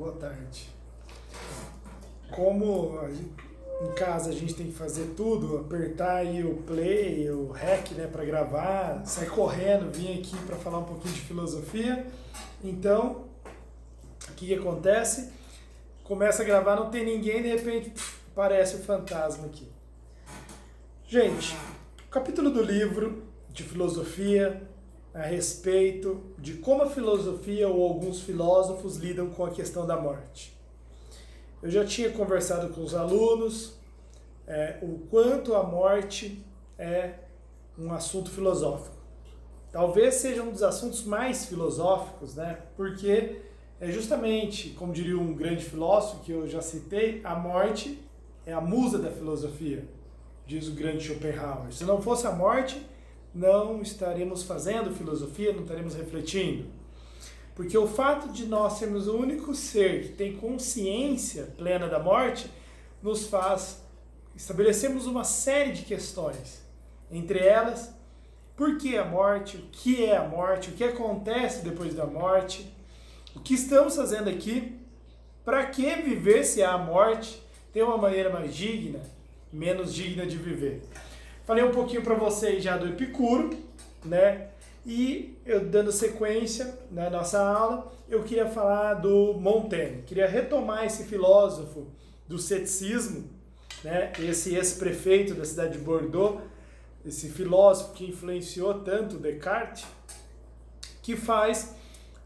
Boa tarde. Como em casa a gente tem que fazer tudo, apertar aí o play, o rec, né, para gravar, sair correndo, vim aqui para falar um pouquinho de filosofia. Então, o que acontece? Começa a gravar, não tem ninguém, de repente aparece o fantasma aqui. Gente, o capítulo do livro de filosofia a respeito de como a filosofia ou alguns filósofos lidam com a questão da morte. Eu já tinha conversado com os alunos o quanto a morte é um assunto filosófico. Talvez seja um dos assuntos mais filosóficos, né? Porque é justamente, como diria um grande filósofo que eu já citei, a morte é a musa da filosofia, diz o grande Schopenhauer. Se não fosse a morte, não estaremos fazendo filosofia, não estaremos refletindo. Porque o fato de nós sermos o único ser que tem consciência plena da morte nos faz estabelecermos uma série de questões. Entre elas, por que a morte, o que é a morte, o que acontece depois da morte, o que estamos fazendo aqui, para que viver se há a morte, tem uma maneira mais digna, menos digna de viver. Falei um pouquinho para vocês já do Epicuro, né? E eu dando sequência na nossa aula, eu queria falar do Montaigne. Queria retomar esse filósofo do ceticismo, né? Esse ex-prefeito da cidade de Bordeaux, esse filósofo que influenciou tanto Descartes, que faz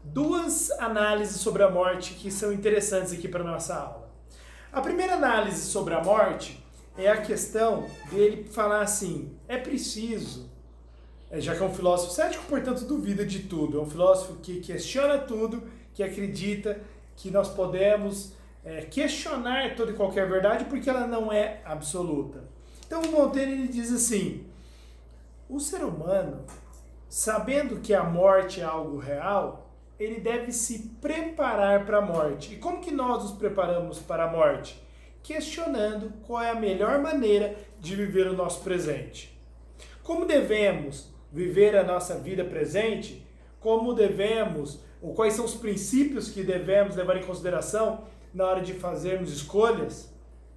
duas análises sobre a morte que são interessantes aqui para a nossa aula. A primeira análise sobre a morte é a questão dele falar assim, é preciso, já que é um filósofo cético, portanto duvida de tudo, é um filósofo que questiona tudo, que acredita que nós podemos questionar toda e qualquer verdade porque ela não é absoluta. Então o Montaigne ele diz assim, o ser humano, sabendo que a morte é algo real, ele deve se preparar para a morte. E como que nós nos preparamos para a morte? Questionando qual é a melhor maneira de viver o nosso presente. Como devemos viver a nossa vida presente? Como devemos, ou quais são os princípios que devemos levar em consideração na hora de fazermos escolhas?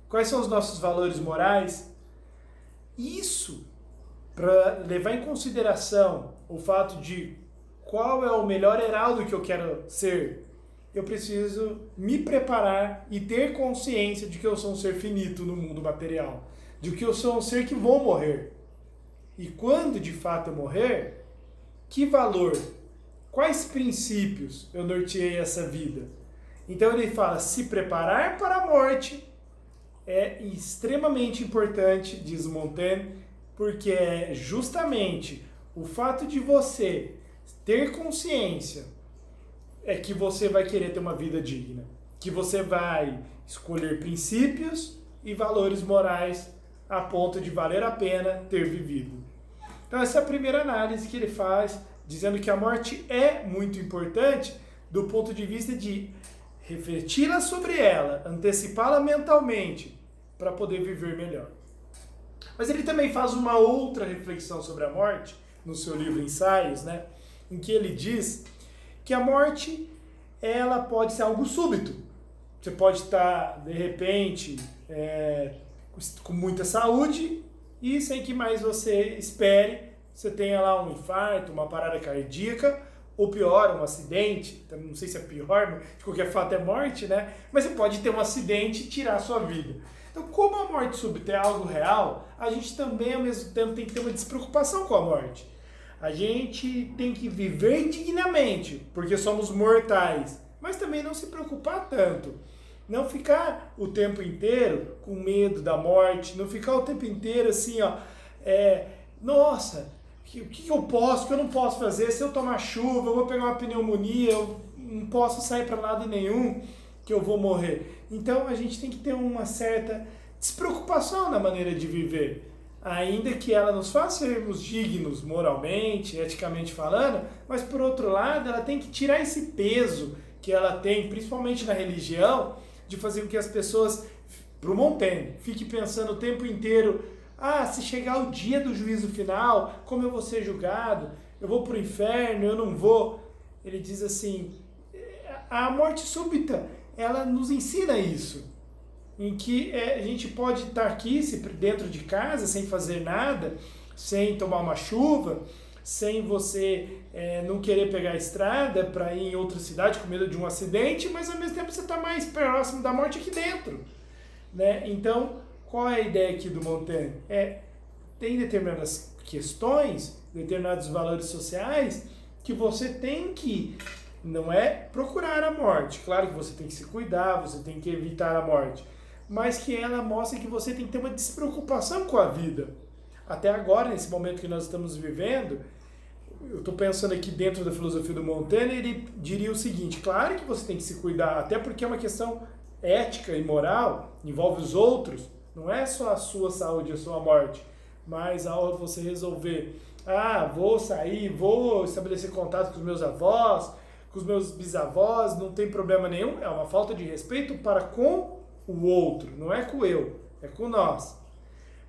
Quais são os nossos valores morais? Isso, para levar em consideração o fato de qual é o melhor heraldo que eu quero ser, eu preciso me preparar e ter consciência de que eu sou um ser finito no mundo material, de que eu sou um ser que vou morrer. E quando de fato eu morrer, que valor, quais princípios eu norteei essa vida? Então ele fala, se preparar para a morte é extremamente importante, diz Montaigne, porque é justamente o fato de você ter consciência é que você vai querer ter uma vida digna, que você vai escolher princípios e valores morais a ponto de valer a pena ter vivido. Então essa é a primeira análise que ele faz, dizendo que a morte é muito importante do ponto de vista de refleti-la sobre ela, antecipá-la mentalmente para poder viver melhor. Mas ele também faz uma outra reflexão sobre a morte, no seu livro Ensaios, né, em que ele diz que a morte ela pode ser algo súbito. Você pode estar, de repente, com muita saúde e sem que mais você espere, você tenha lá um infarto, uma parada cardíaca, ou pior, um acidente, não sei se é pior, mas de qualquer fato é morte, né? Mas você pode ter um acidente e tirar a sua vida. Então, como a morte súbita é algo real, a gente também, ao mesmo tempo, tem que ter uma despreocupação com a morte. A gente tem que viver dignamente, porque somos mortais, mas também não se preocupar tanto. Não ficar o tempo inteiro com medo da morte, não ficar o tempo inteiro assim, ó, nossa, o que eu posso, o que eu não posso fazer? Se eu tomar chuva, eu vou pegar uma pneumonia, eu não posso sair para lado nenhum, que eu vou morrer. Então a gente tem que ter uma certa despreocupação na maneira de viver. Ainda que ela nos faça sermos dignos moralmente, eticamente falando, mas por outro lado ela tem que tirar esse peso que ela tem, principalmente na religião, de fazer com que as pessoas, para o Montaigne, fiquem pensando o tempo inteiro, se chegar o dia do juízo final, como eu vou ser julgado? Eu vou para o inferno, eu não vou? Ele diz assim, a morte súbita ela nos ensina isso, em que a gente pode estar aqui dentro de casa sem fazer nada, sem tomar uma chuva, sem você não querer pegar a estrada para ir em outra cidade com medo de um acidente, mas ao mesmo tempo você está mais próximo da morte aqui dentro, né? Então, qual é a ideia aqui do Montaigne? Tem determinadas questões, determinados valores sociais que você tem que, não é procurar a morte, claro que você tem que se cuidar, você tem que evitar a morte, mas que ela mostra que você tem que ter uma despreocupação com a vida. Até agora, nesse momento que nós estamos vivendo, eu estou pensando aqui dentro da filosofia do Montaigne, ele diria o seguinte: claro que você tem que se cuidar, até porque é uma questão ética e moral, envolve os outros, não é só a sua saúde e a sua morte, mas ao você resolver, vou sair, vou estabelecer contato com os meus avós, com os meus bisavós, não tem problema nenhum, é uma falta de respeito para com o outro, não é com eu, é com nós.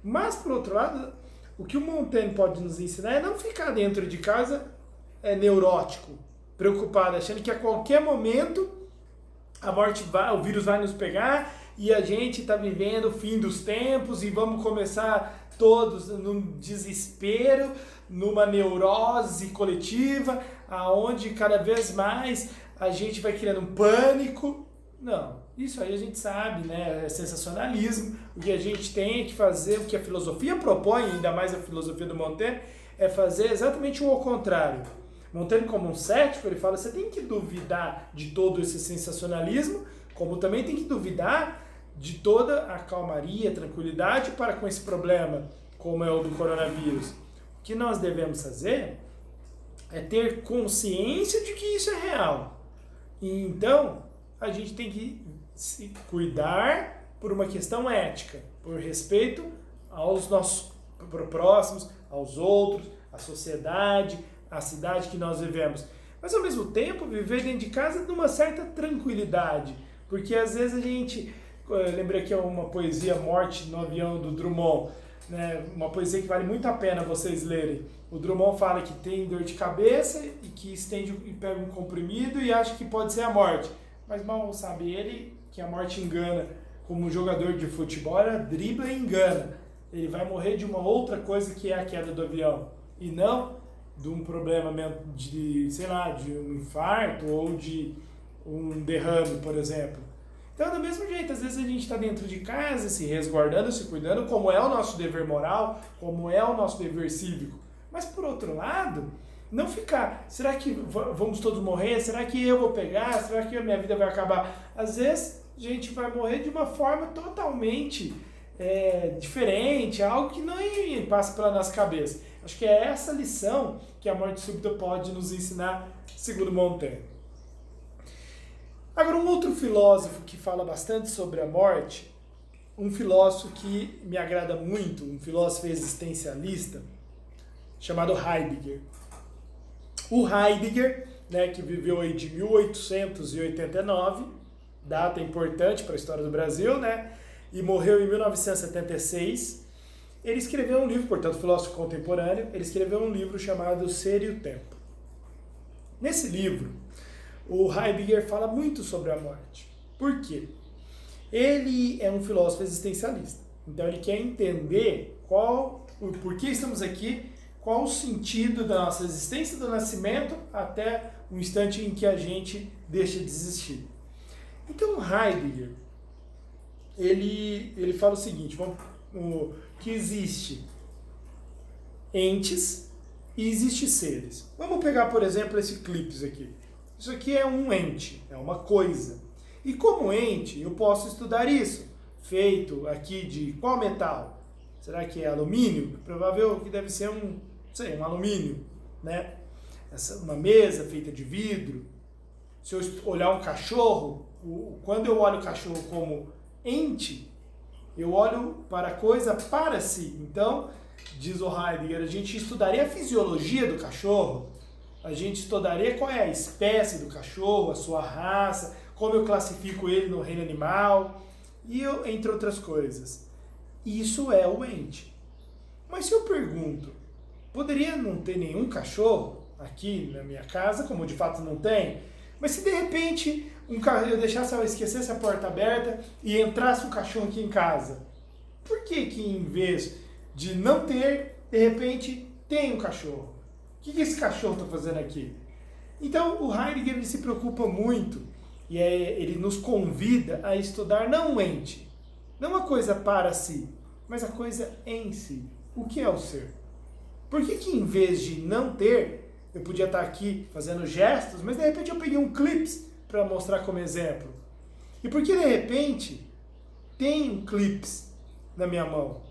Mas, por outro lado, o que o Montaigne pode nos ensinar é não ficar dentro de casa neurótico, preocupado, achando que a qualquer momento a morte o vírus vai nos pegar e a gente está vivendo o fim dos tempos e vamos começar todos num desespero, numa neurose coletiva, aonde cada vez mais a gente vai criando um pânico. Não, isso aí a gente sabe, né? É sensacionalismo. O que a gente tem que fazer, o que a filosofia propõe, ainda mais a filosofia do Montaigne, é fazer exatamente o contrário. Montaigne, como um cético, ele fala: você tem que duvidar de todo esse sensacionalismo, como também tem que duvidar de toda a calmaria, tranquilidade para com esse problema, como é o do coronavírus. O que nós devemos fazer é ter consciência de que isso é real. E então, a gente tem que se cuidar por uma questão ética, por respeito aos nossos próximos, aos outros, à sociedade, à cidade que nós vivemos. Mas, ao mesmo tempo, viver dentro de casa numa certa tranquilidade. Porque, às vezes, a gente... Eu lembrei que é uma poesia, Morte no Avião, do Drummond, né? Uma poesia que vale muito a pena vocês lerem. O Drummond fala que tem dor de cabeça e que estende e pega um comprimido e acha que pode ser a morte. Mas mal sabe ele que a morte engana. Como jogador de futebol, ela dribla e engana. Ele vai morrer de uma outra coisa que é a queda do avião. E não de um problema de, sei lá, de um infarto ou de um derrame, por exemplo. Então, do mesmo jeito, às vezes a gente está dentro de casa, se resguardando, se cuidando, como é o nosso dever moral, como é o nosso dever cívico. Mas, por outro lado, não ficar, será que vamos todos morrer? Será que eu vou pegar? Será que a minha vida vai acabar? Às vezes, a gente vai morrer de uma forma totalmente diferente, algo que não passa pela nossa cabeça. Acho que é essa lição que a morte súbita pode nos ensinar, segundo Montaigne. Agora, um outro filósofo que fala bastante sobre a morte, um filósofo que me agrada muito, um filósofo existencialista, chamado Heidegger. O Heidegger, né, que viveu aí de 1889, data importante para a história do Brasil, né, e morreu em 1976, ele escreveu um livro, portanto, filósofo contemporâneo, ele escreveu um livro chamado Ser e o Tempo. Nesse livro, o Heidegger fala muito sobre a morte. Por quê? Ele é um filósofo existencialista. Então ele quer entender por que estamos aqui, qual o sentido da nossa existência, do nascimento, até o instante em que a gente deixa de existir. Então Heidegger, ele fala o seguinte, que existe entes e existe seres. Vamos pegar, por exemplo, esse clipes aqui. Isso aqui é um ente, é uma coisa. E como ente, eu posso estudar isso. Feito aqui de qual metal? Será que é alumínio? Provável que deve ser um alumínio, né? Uma mesa feita de vidro. Se eu olhar um cachorro, quando eu olho o cachorro como ente, eu olho para a coisa para si. Então, diz o Heidegger, a gente estudaria a fisiologia do cachorro, a gente estudaria qual é a espécie do cachorro, a sua raça, como eu classifico ele no reino animal, e entre outras coisas. Isso é o ente. Mas se eu pergunto, poderia não ter nenhum cachorro aqui na minha casa, como de fato não tem, Mas se de repente eu deixasse, eu esquecesse a porta aberta e entrasse um cachorro aqui em casa, por que em vez de não ter, de repente tem um cachorro? O que esse cachorro está fazendo aqui? Então o Heidegger ele se preocupa muito e ele nos convida a estudar não um ente, não uma coisa para si, mas a coisa em si. O que é o ser? Por que em vez de não ter, eu podia estar aqui fazendo gestos, mas de repente eu peguei um clips para mostrar como exemplo? E por que de repente tem um clips na minha mão?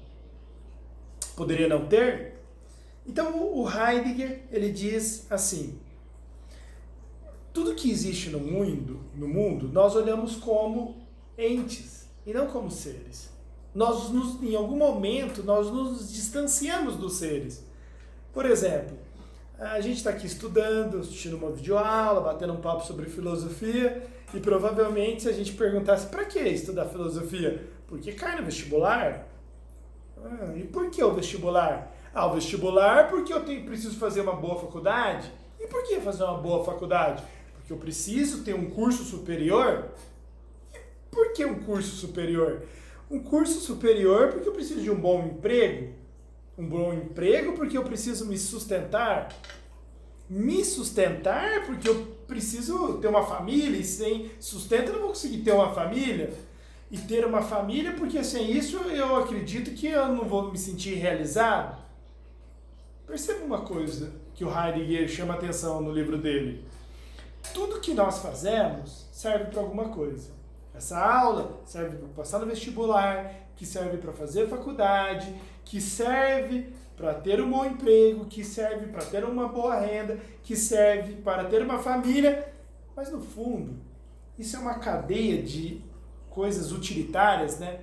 Poderia não ter? Então o Heidegger ele diz assim: tudo que existe no mundo, nós olhamos como entes e não como seres. Em algum momento, nós nos distanciamos dos seres. Por exemplo, a gente está aqui estudando, assistindo uma videoaula, batendo um papo sobre filosofia, e provavelmente se a gente perguntasse para que estudar filosofia? Porque cai no vestibular? E por que o vestibular? O vestibular porque eu preciso fazer uma boa faculdade. E por que fazer uma boa faculdade? Porque eu preciso ter um curso superior. E por que um curso superior? Um curso superior porque eu preciso de um bom emprego. Um bom emprego porque eu preciso me sustentar. Me sustentar porque eu preciso ter uma família, e sem sustento eu não vou conseguir ter uma família. E ter uma família porque sem isso eu acredito que eu não vou me sentir realizado. Perceba uma coisa que o Heidegger chama atenção no livro dele. Tudo que nós fazemos serve para alguma coisa. Essa aula serve para passar no vestibular, que serve para fazer faculdade, que serve para ter um bom emprego, que serve para ter uma boa renda, que serve para ter uma família. Mas no fundo, isso é uma cadeia de coisas utilitárias, né?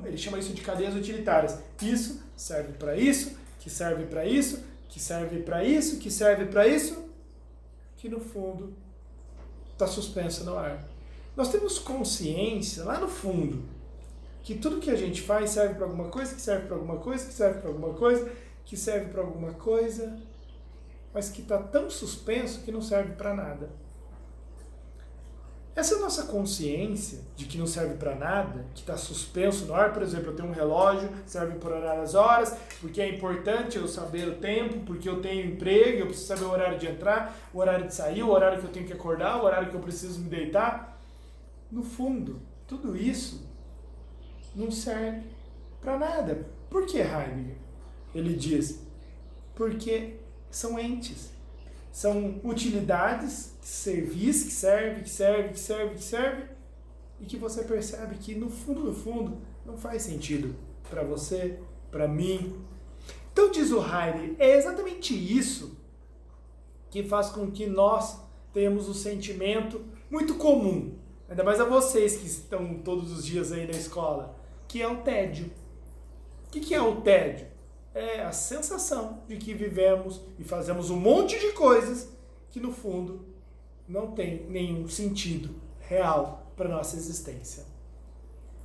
Ele chama isso de cadeias utilitárias. Isso serve para isso, que serve para isso, que serve para isso, que serve para isso, que no fundo está suspensa no ar. Nós temos consciência lá no fundo que tudo que a gente faz serve para alguma coisa, que serve para alguma coisa, que serve para alguma coisa, que serve para alguma coisa, mas que está tão suspenso que não serve para nada. Essa nossa consciência de que não serve para nada, que está suspenso no ar, por exemplo, eu tenho um relógio, serve por horar as horas, porque é importante eu saber o tempo, porque eu tenho emprego, eu preciso saber o horário de entrar, o horário de sair, o horário que eu tenho que acordar, o horário que eu preciso me deitar. No fundo, tudo isso não serve para nada. Por que, Heidegger? Ele diz, porque são entes. São utilidades, servis, que serve, e que você percebe que no fundo, não faz sentido para você, para mim. Então diz o Heidegger, é exatamente isso que faz com que nós tenhamos um sentimento muito comum, ainda mais a vocês que estão todos os dias aí na escola, que é o tédio. O que é o tédio? É a sensação de que vivemos e fazemos um monte de coisas que no fundo não tem nenhum sentido real para a nossa existência.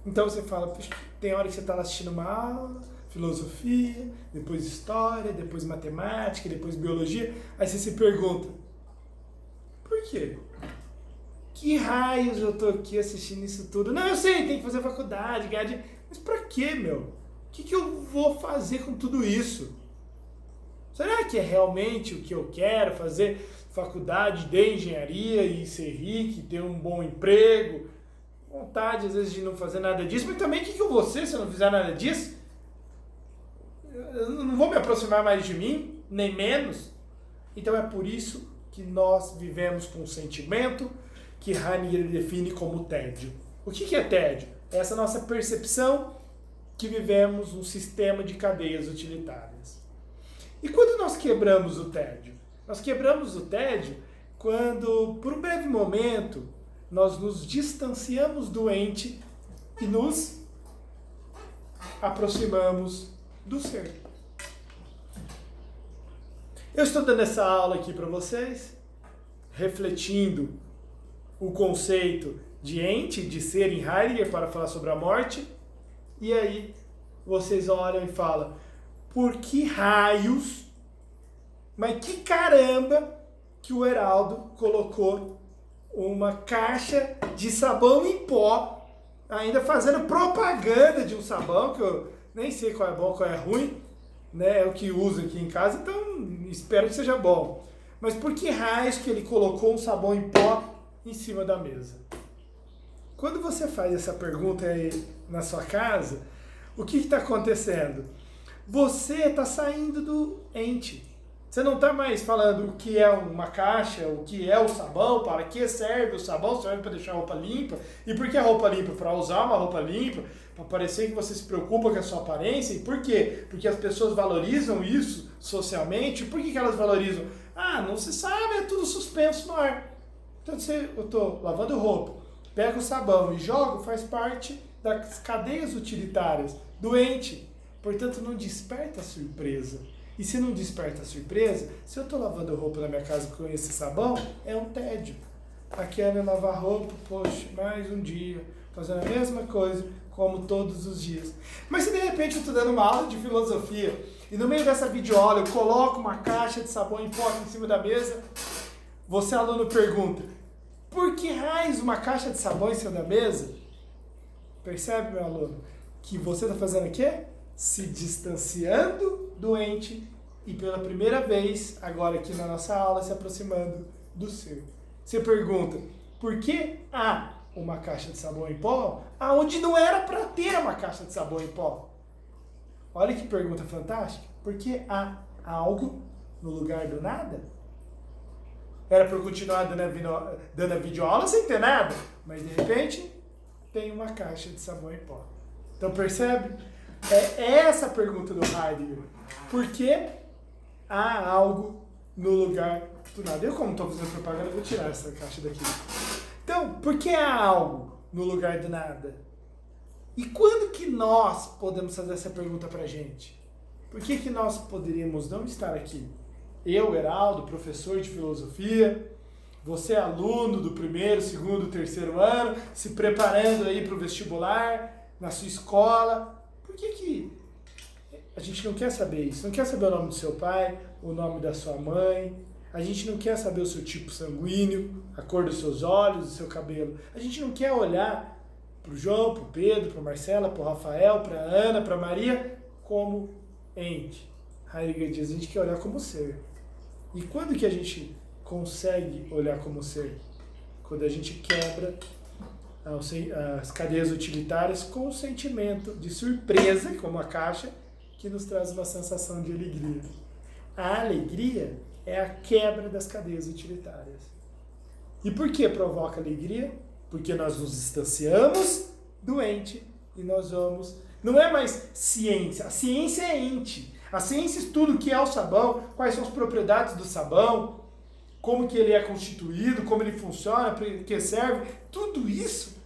Então você fala, tem hora que você está assistindo uma aula, filosofia, depois história, depois matemática, depois biologia, aí você se pergunta, por quê? Que raios eu tô aqui assistindo isso tudo? Não, eu sei, tem que fazer faculdade, ganhar dinheiro, mas pra quê, meu? O que eu vou fazer com tudo isso? Será que é realmente o que eu quero? Fazer faculdade de engenharia e ser rico, ter um bom emprego? Vontade, às vezes, de não fazer nada disso. Mas também, o que eu vou ser se eu não fizer nada disso? Eu não vou me aproximar mais de mim, nem menos. Então é por isso que nós vivemos com um sentimento que Heidegger define como tédio. O que é tédio? É essa nossa percepção que vivemos um sistema de cadeias utilitárias. E quando nós quebramos o tédio? Nós quebramos o tédio quando, por um breve momento, nós nos distanciamos do ente e nos aproximamos do ser. Eu estou dando essa aula aqui para vocês, refletindo o conceito de ente, de ser em Heidegger, para falar sobre a morte. E aí vocês olham e falam, por que raios, mas que caramba que o Heraldo colocou uma caixa de sabão em pó, ainda fazendo propaganda de um sabão, que eu nem sei qual é bom, qual é ruim, né? É o que uso aqui em casa, então espero que seja bom. Mas por que raios que ele colocou um sabão em pó em cima da mesa? Quando você faz essa pergunta aí na sua casa, o que está acontecendo? Você está saindo do ente. Você não está mais falando o que é uma caixa, o que é o sabão, para que serve o sabão, serve para deixar a roupa limpa. E por que a roupa limpa? Para usar uma roupa limpa, para parecer que você se preocupa com a sua aparência. E por quê? Porque as pessoas valorizam isso socialmente. Por que elas valorizam? Ah, não se sabe, é tudo suspenso no ar. Então, se eu estou lavando roupa, pego o sabão e jogo, faz parte das cadeias utilitárias do ente. Portanto, não desperta surpresa. E se não desperta surpresa, se eu estou lavando roupa na minha casa com esse sabão, é um tédio. Aqui é lavar roupa, poxa, mais um dia, fazendo a mesma coisa, como todos os dias. Mas se de repente eu estou dando uma aula de filosofia, e no meio dessa videoaula eu coloco uma caixa de sabão em pó em cima da mesa, você, aluno, pergunta, por que raios uma caixa de sabão em cima da mesa? Percebe, meu aluno, que você está fazendo o quê? Se distanciando do ente e pela primeira vez, agora aqui na nossa aula, se aproximando do ser. Você pergunta, por que há uma caixa de sabão em pó aonde não era para ter uma caixa de sabão em pó? Olha que pergunta fantástica. Por que há algo no lugar do nada? Era para eu continuar dando a videoaula sem ter nada, mas de repente tem uma caixa de sabão em pó. Então percebe? É essa a pergunta do Heidegger. Por que há algo no lugar do nada? Eu, como estou fazendo propaganda, vou tirar essa caixa daqui. Então, por que há algo no lugar do nada? E quando que nós podemos fazer essa pergunta para a gente? Por que nós poderíamos não estar aqui? Eu, Heraldo, professor de filosofia, você, aluno do primeiro, segundo, terceiro ano, se preparando aí para o vestibular, na sua escola. Por que a gente não quer saber isso? Não quer saber o nome do seu pai, o nome da sua mãe, a gente não quer saber o seu tipo sanguíneo, a cor dos seus olhos, do seu cabelo. A gente não quer olhar para o João, para o Pedro, para a Marcela, para o Rafael, para a Ana, para a Maria, como ente. Heidegger diz, a gente quer olhar como ser. E quando que a gente consegue olhar como ser? Quando a gente quebra as cadeias utilitárias com o sentimento de surpresa, como a caixa, que nos traz uma sensação de alegria. A alegria é a quebra das cadeias utilitárias. E por que provoca alegria? Porque nós nos distanciamos do ente e nós vamos... Não é mais ciência, a ciência é ente. A ciência estuda o que é o sabão, quais são as propriedades do sabão, como que ele é constituído, como ele funciona, para que serve. Tudo isso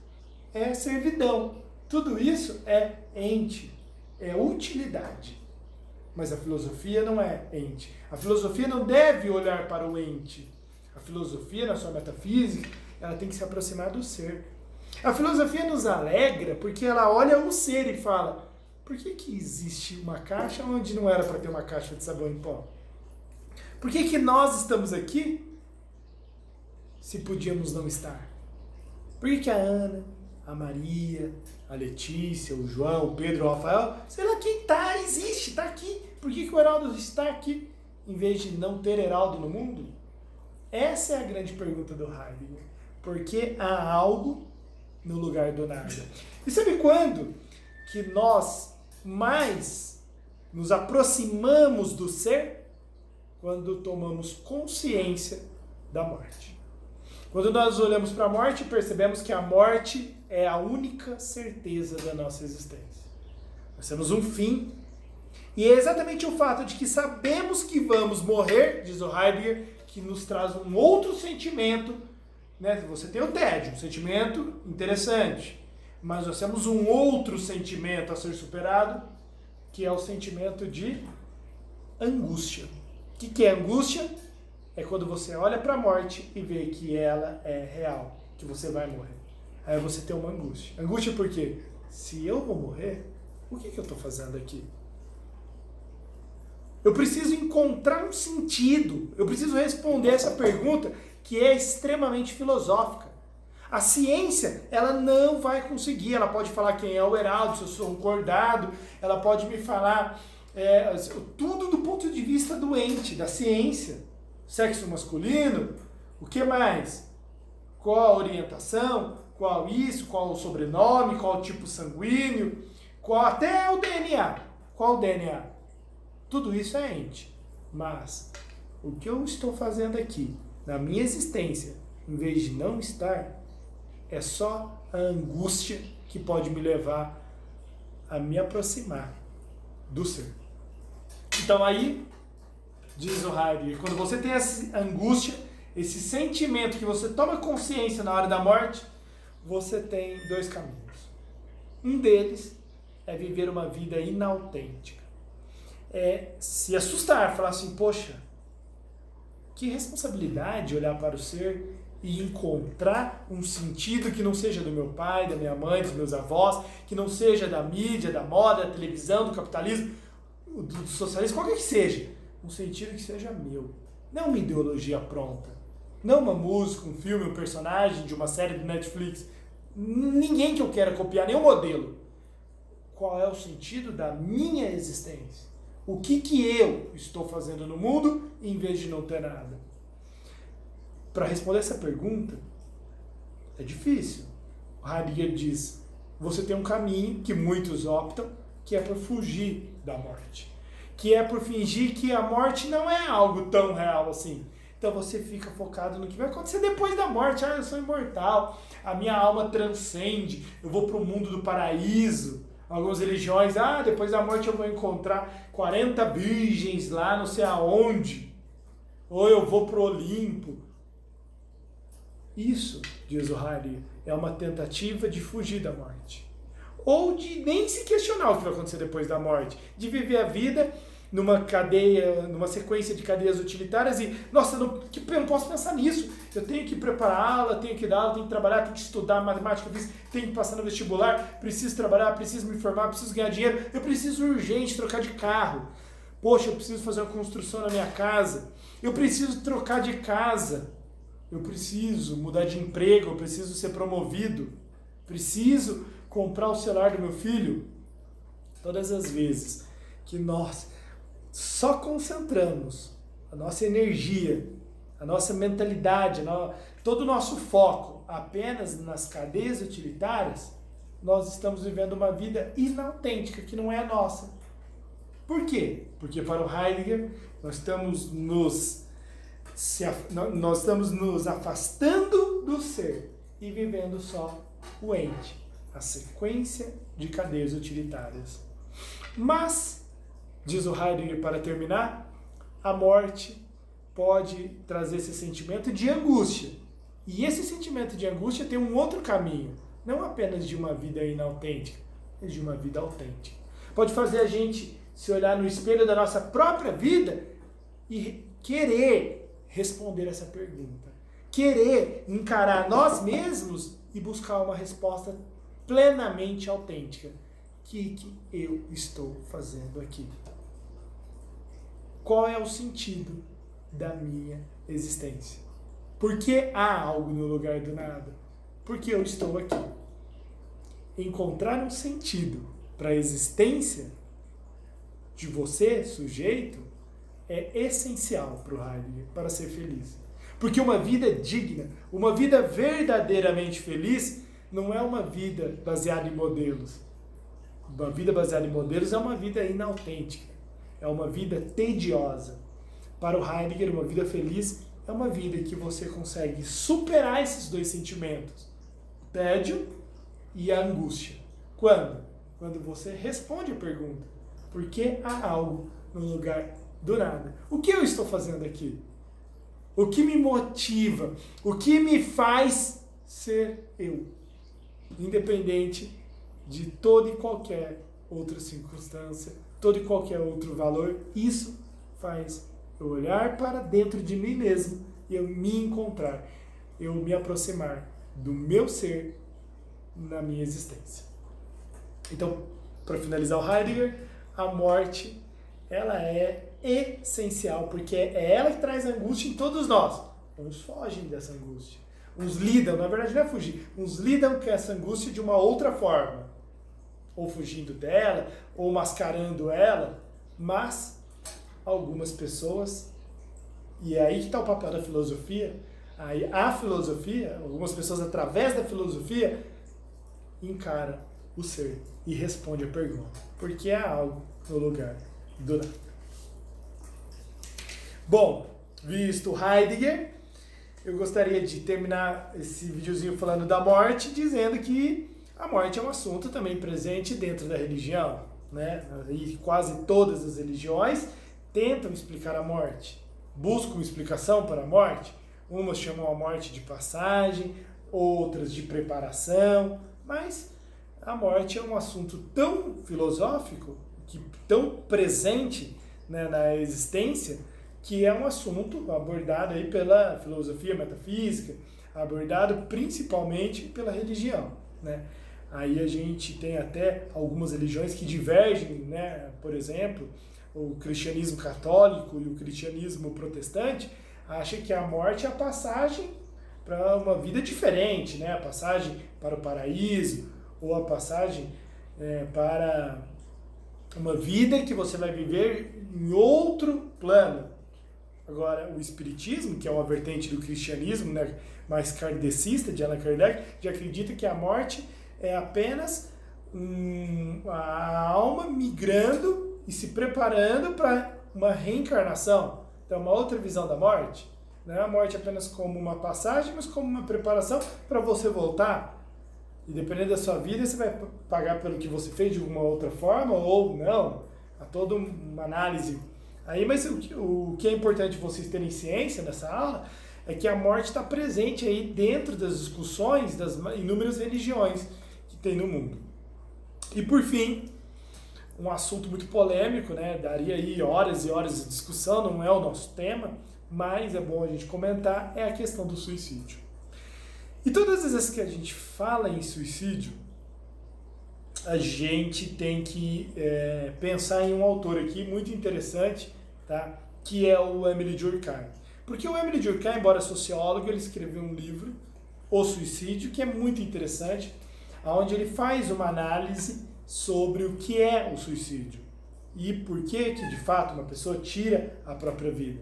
é servidão. Tudo isso é ente, é utilidade. Mas a filosofia não é ente. A filosofia não deve olhar para o ente. A filosofia, na sua metafísica, ela tem que se aproximar do ser. A filosofia nos alegra porque ela olha o ser e fala, por que existe uma caixa onde não era para ter uma caixa de sabão em pó? Por que nós estamos aqui se podíamos não estar? Por que a Ana, a Maria, a Letícia, o João, o Pedro, o Rafael, sei lá quem tá, existe, tá aqui. Por que o Heraldo está aqui em vez de não ter Heraldo no mundo? Essa é a grande pergunta do Heidegger. Por que há algo no lugar do nada? E sabe quando que nós mais nos aproximamos do ser? Quando tomamos consciência da morte. Quando nós olhamos para a morte, percebemos que a morte é a única certeza da nossa existência. Nós temos um fim, e é exatamente o fato de que sabemos que vamos morrer, diz o Heidegger, que nos traz um outro sentimento, né? Você tem o tédio, um sentimento interessante, mas nós temos um outro sentimento a ser superado, que é o sentimento de angústia. O que é angústia? É quando você olha para a morte e vê que ela é real, que você vai morrer. Aí você tem uma angústia. Angústia por quê? Se eu vou morrer, o que eu estou fazendo aqui? Eu preciso encontrar um sentido. Eu preciso responder essa pergunta que é extremamente filosófica. A ciência, ela não vai conseguir. Ela pode falar quem é o Heraldo, se eu sou um cordado. Ela pode me falar tudo do ponto de vista doente, da ciência. Sexo masculino, o que mais? Qual a orientação? Qual isso? Qual o sobrenome? Qual o tipo sanguíneo? Qual até o DNA? Qual o DNA? Tudo isso é ente. Mas o que eu estou fazendo aqui, na minha existência, em vez de não estar, é só a angústia que pode me levar a me aproximar do ser. Então aí, diz o Heidegger, quando você tem essa angústia, esse sentimento que você toma consciência na hora da morte, você tem dois caminhos. Um deles é viver uma vida inautêntica. É se assustar, falar assim, poxa, que responsabilidade olhar para o ser e encontrar um sentido que não seja do meu pai, da minha mãe, dos meus avós, que não seja da mídia, da moda, da televisão, do capitalismo, do socialismo, qualquer que seja. Um sentido que seja meu. Não uma ideologia pronta. Não uma música, um filme, um personagem de uma série do Netflix. Ninguém que eu queira copiar, nenhum modelo. Qual é o sentido da minha existência? O que eu estou fazendo no mundo em vez de não ter nada? Para responder essa pergunta, é difícil. O Heidegger diz, você tem um caminho que muitos optam, que é por fugir da morte. Que é por fingir que a morte não é algo tão real assim. Então você fica focado no que vai acontecer depois da morte. Ah, eu sou imortal, a minha alma transcende, eu vou para o mundo do paraíso. Algumas religiões, depois da morte eu vou encontrar 40 virgens lá não sei aonde. Ou eu vou para o Olimpo. Isso, diz o Heidegger, é uma tentativa de fugir da morte. Ou de nem se questionar o que vai acontecer depois da morte. De viver a vida numa cadeia, numa sequência de cadeias utilitárias e, nossa, eu não posso pensar nisso. Eu tenho que preparar a aula, tenho que dar aula, tenho que trabalhar, tenho que estudar matemática, tenho que passar no vestibular, preciso trabalhar, preciso me formar, preciso ganhar dinheiro, eu preciso urgente trocar de carro. Poxa, eu preciso fazer uma construção na minha casa, eu preciso trocar de casa, eu preciso mudar de emprego, eu preciso ser promovido, preciso comprar o celular do meu filho. Todas as vezes que nós só concentramos a nossa energia, a nossa mentalidade, todo o nosso foco apenas nas cadeias utilitárias, nós estamos vivendo uma vida inautêntica, que não é a nossa. Por quê? Porque para o Heidegger, nós estamos nos afastando do ser e vivendo só o ente, a sequência de cadeias utilitárias. Mas, diz o Heidegger para terminar, a morte pode trazer esse sentimento de angústia. E esse sentimento de angústia tem um outro caminho, não apenas de uma vida inautêntica, mas de uma vida autêntica. Pode fazer a gente se olhar no espelho da nossa própria vida e querer responder essa pergunta. Querer encarar nós mesmos e buscar uma resposta plenamente autêntica. O que eu estou fazendo aqui? Qual é o sentido da minha existência? Por que há algo no lugar do nada? Por que eu estou aqui? Encontrar um sentido para a existência de você, sujeito, é essencial para o Heidegger, para ser feliz. Porque uma vida digna, uma vida verdadeiramente feliz, não é uma vida baseada em modelos. Uma vida baseada em modelos é uma vida inautêntica, é uma vida tediosa. Para o Heidegger, uma vida feliz é uma vida em que você consegue superar esses dois sentimentos, o tédio e a angústia. Quando? Quando você responde a pergunta, por que há algo no lugar do nada? O que eu estou fazendo aqui? O que me motiva? O que me faz ser eu? Independente de toda e qualquer outra circunstância, todo e qualquer outro valor, isso faz eu olhar para dentro de mim mesmo e eu me encontrar, eu me aproximar do meu ser na minha existência. Então, para finalizar o Heidegger, a morte, ela é essencial, porque é ela que traz angústia em todos nós. Uns fogem dessa angústia. Uns lidam, na verdade não é fugir, uns lidam com essa angústia de uma outra forma. Ou fugindo dela, ou mascarando ela, mas algumas pessoas, e é aí que está o papel da filosofia, aí a filosofia, algumas pessoas através da filosofia, encara o ser e responde a pergunta. Porque há algo no lugar do nada. Bom, visto Heidegger, eu gostaria de terminar esse videozinho falando da morte, dizendo que a morte é um assunto também presente dentro da religião, né? E quase todas as religiões tentam explicar a morte, buscam explicação para a morte. Umas chamam a morte de passagem, outras de preparação, mas a morte é um assunto tão filosófico, tão presente, né, na existência, que é um assunto abordado aí pela filosofia metafísica, abordado principalmente pela religião, né? Aí a gente tem até algumas religiões que divergem, né? Por exemplo, o cristianismo católico e o cristianismo protestante acham que a morte é a passagem para uma vida diferente, né? A passagem para o paraíso, ou a passagem para uma vida que você vai viver em outro plano. Agora, o espiritismo, que é uma vertente do cristianismo, né, mais kardecista, de Allan Kardec, já acredita que a morte é apenas a alma migrando e se preparando para uma reencarnação. Então, uma outra visão da morte. Não é a morte apenas como uma passagem, mas como uma preparação para você voltar. E dependendo da sua vida, você vai pagar pelo que você fez de alguma outra forma ou não. Há toda uma análise aí, mas o que é importante vocês terem ciência nessa aula é que a morte está presente aí dentro das discussões das inúmeras religiões que tem no mundo. E por fim, um assunto muito polêmico, né? Daria aí horas e horas de discussão, não é o nosso tema, mas é bom a gente comentar, é a questão do suicídio. E todas as vezes que a gente fala em suicídio, a gente tem que pensar em um autor aqui muito interessante, tá? Que é o Émile Durkheim. Porque o Émile Durkheim, embora sociólogo, ele escreveu um livro, O Suicídio, que é muito interessante, onde ele faz uma análise sobre o que é o suicídio e por que de fato uma pessoa tira a própria vida.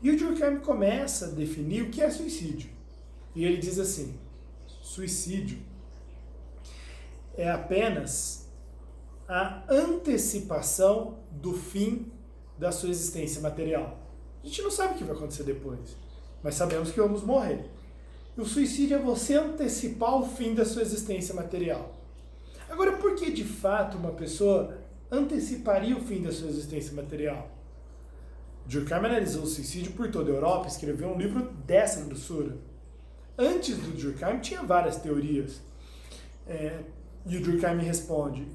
E o Durkheim começa a definir o que é suicídio. E ele diz assim: suicídio é apenas a antecipação do fim da sua existência material. A gente não sabe o que vai acontecer depois, mas sabemos que vamos morrer. E o suicídio é você antecipar o fim da sua existência material. Agora, por que de fato uma pessoa anteciparia o fim da sua existência material? Durkheim analisou o suicídio por toda a Europa, escreveu um livro dessa grossura. Antes do Durkheim tinha várias teorias. E o Durkheim responde: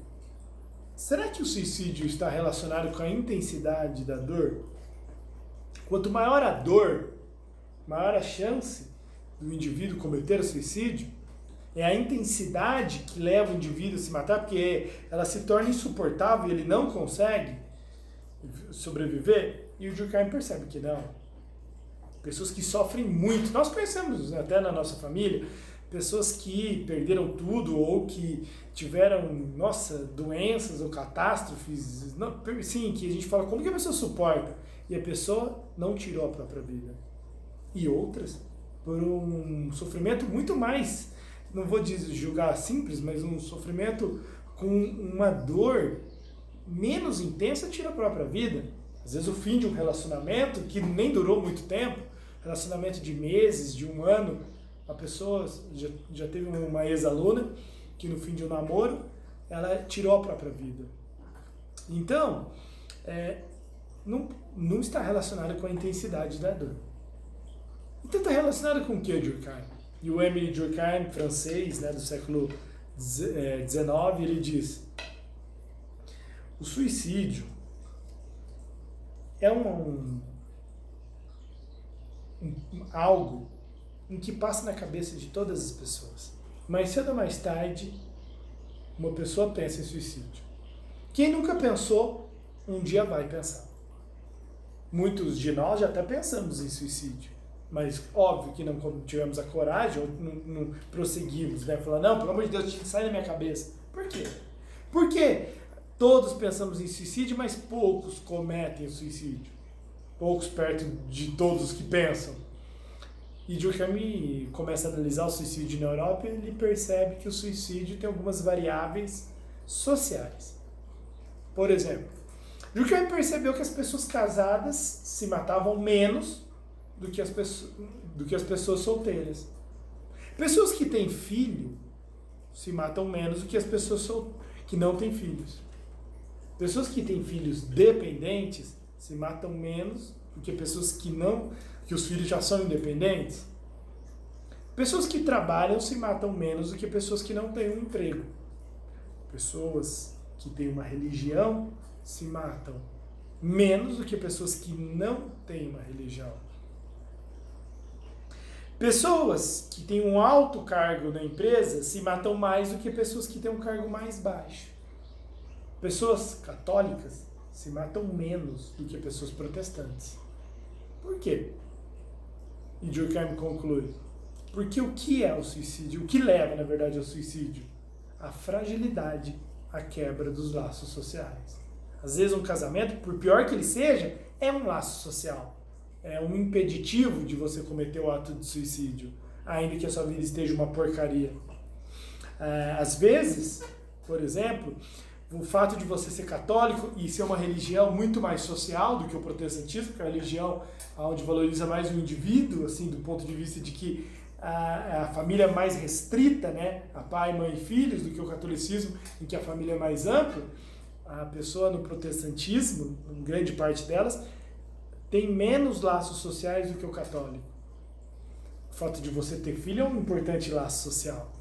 será que o suicídio está relacionado com a intensidade da dor? Quanto maior a dor, maior a chance do indivíduo cometer o suicídio. É a intensidade que leva o indivíduo a se matar, porque ela se torna insuportável e ele não consegue sobreviver. E o Durkheim percebe que não. Pessoas que sofrem muito. Nós conhecemos, né, até na nossa família, pessoas que perderam tudo ou que tiveram, doenças ou catástrofes. Não, sim, que a gente fala, como que a pessoa suporta? E a pessoa não tirou a própria vida. E outras, por um sofrimento muito mais, não vou julgar simples, mas um sofrimento com uma dor menos intensa, tira a própria vida. Às vezes o fim de um relacionamento que nem durou muito tempo, relacionamento de meses, de um ano, a pessoa já teve uma ex-aluna que no fim de um namoro, ela tirou a própria vida. Então, não está relacionado com a intensidade da dor. Então está relacionado com o que, Durkheim? E o Émile Durkheim, francês, né, do século XIX, ele diz: o suicídio é algo em que passa na cabeça de todas as pessoas. Mais cedo ou mais tarde, uma pessoa pensa em suicídio. Quem nunca pensou, um dia vai pensar. Muitos de nós já até pensamos em suicídio, mas óbvio que não tivemos a coragem, ou não prosseguimos, né? Falando, não, pelo amor de Deus, sai da minha cabeça. Por quê? Porque todos pensamos em suicídio, mas poucos cometem suicídio. Poucos perto de todos que pensam. E Durkheim começa a analisar o suicídio na Europa e ele percebe que o suicídio tem algumas variáveis sociais. Por exemplo, Durkheim percebeu que as pessoas casadas se matavam menos do que as pessoas solteiras. Pessoas que têm filho se matam menos do que as pessoas que não têm filhos. Pessoas que têm filhos dependentes se matam menos do que pessoas que os filhos já são independentes. Pessoas que trabalham se matam menos do que pessoas que não têm um emprego. Pessoas que têm uma religião se matam menos do que pessoas que não têm uma religião. Pessoas que têm um alto cargo na empresa se matam mais do que pessoas que têm um cargo mais baixo. Pessoas católicas se matam menos do que pessoas protestantes. Por quê? E Durkheim conclui. Porque o que é o suicídio? O que leva, na verdade, ao suicídio? A fragilidade, a quebra dos laços sociais. Às vezes um casamento, por pior que ele seja, é um laço social. É um impeditivo de você cometer o ato de suicídio, ainda que a sua vida esteja uma porcaria. Às vezes, por exemplo, o fato de você ser católico e ser uma religião muito mais social do que o protestantismo, que é a religião onde valoriza mais o indivíduo, assim, do ponto de vista de que a família é mais restrita, né, a pai, mãe e filhos, do que o catolicismo, em que a família é mais ampla. A pessoa no protestantismo, em grande parte delas, tem menos laços sociais do que o católico. O fato de você ter filho é um importante laço social.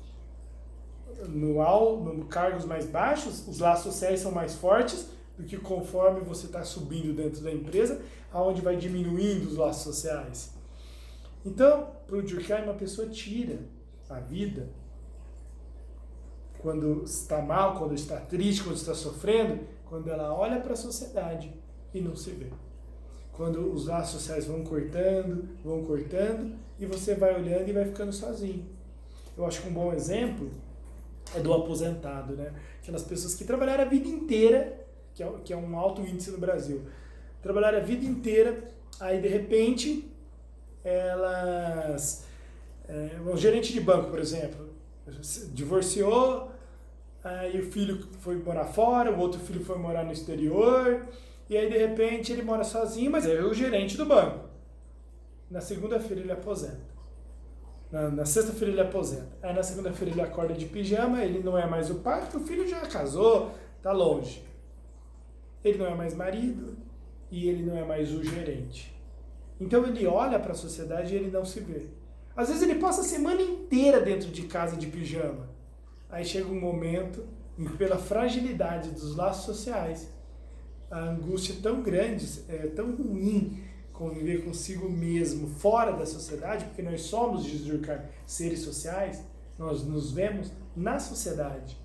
No cargos mais baixos, os laços sociais são mais fortes do que conforme você está subindo dentro da empresa, aonde vai diminuindo os laços sociais. Então, para o Durkheim, uma pessoa tira a vida quando está mal, quando está triste, quando está sofrendo, quando ela olha para a sociedade e não se vê. Quando os laços sociais vão cortando, e você vai olhando e vai ficando sozinho. Eu acho que um bom exemplo é do aposentado, né? Aquelas pessoas que trabalharam a vida inteira, que é um alto índice no Brasil. Trabalharam a vida inteira, aí de repente, um gerente de banco, por exemplo, divorciou, aí o filho foi morar fora, o outro filho foi morar no exterior, e aí de repente ele mora sozinho, mas é o gerente do banco. Na segunda-feira ele aposenta. Na sexta-feira ele aposenta. Aí na segunda-feira ele acorda de pijama, ele não é mais o pai, porque o filho já casou, tá longe. Ele não é mais marido e ele não é mais o gerente. Então ele olha para a sociedade e ele não se vê. Às vezes ele passa a semana inteira dentro de casa de pijama. Aí chega um momento em que, pela fragilidade dos laços sociais, a angústia é tão grande, é tão ruim conviver consigo mesmo fora da sociedade, porque nós somos, diz Durkheim, seres sociais, nós nos vemos na sociedade.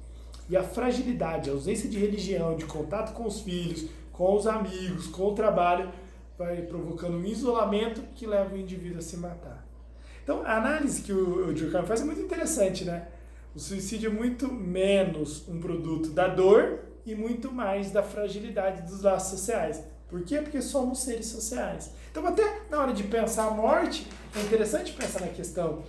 E a fragilidade, a ausência de religião, de contato com os filhos, com os amigos, com o trabalho, vai provocando um isolamento que leva o indivíduo a se matar. Então, a análise que o Durkheim faz é muito interessante, né? O suicídio é muito menos um produto da dor e muito mais da fragilidade dos laços sociais. Por quê? Porque somos seres sociais. Então, até na hora de pensar a morte, é interessante pensar na questão